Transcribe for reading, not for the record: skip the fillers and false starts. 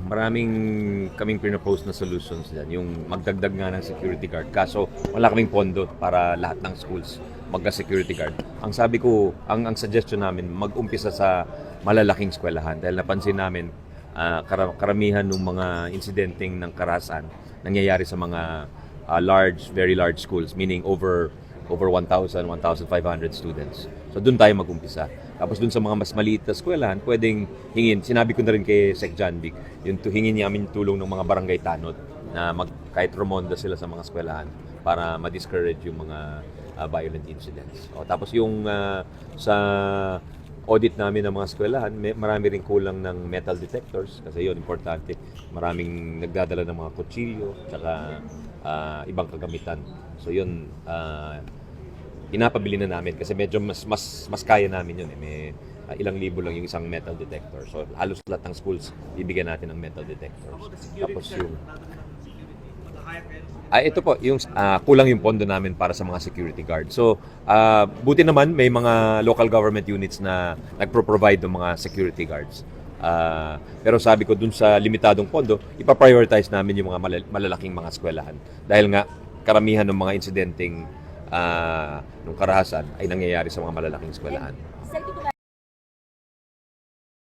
maraming kaming pinopose na solutions dyan. Yung magdagdag nga ng security guard. Kaso wala kaming pondo para lahat ng schools magka-security guard. Ang sabi ko, ang suggestion namin, mag-umpisa sa malalaking eskwelahan. Dahil napansin namin, karamihan ng mga insidenteng ng karahasan nangyayari sa mga very large schools, meaning over 1,000, 1,500 students. So doon tayo mag-umpisa. Tapos doon sa mga mas maliit na eskwelahan, pwedeng hingin, sinabi ko na rin kay Sec. John Vic, yung hingin namin tulong ng mga barangay tanod na kahit rumonda sila sa mga eskwelahan para ma-discourage yung mga violent incidents. Tapos yung sa audit namin ng mga eskwelahan, marami rin kulang ng metal detectors kasi yun, importante. Maraming nagdadala ng mga kutsilyo, tsaka ibang kagamitan. So yun, pinapabili na namin kasi medyo mas kaya namin yun. May ilang libo lang yung isang metal detector. So halos lahat ng schools bibigyan natin ng metal detectors. Tapos yung ito po, yung kulang yung pondo namin para sa mga security guard. So, buti naman may mga local government units na nagpro-provide ng mga security guards. Pero sabi ko dun sa limitadong pondo, ipa-prioritize namin yung mga malalaking mga eskwelahan. Dahil nga, karamihan ng mga insidenteng nung karahasan ay nangyayari sa mga malalaking eskwelahan.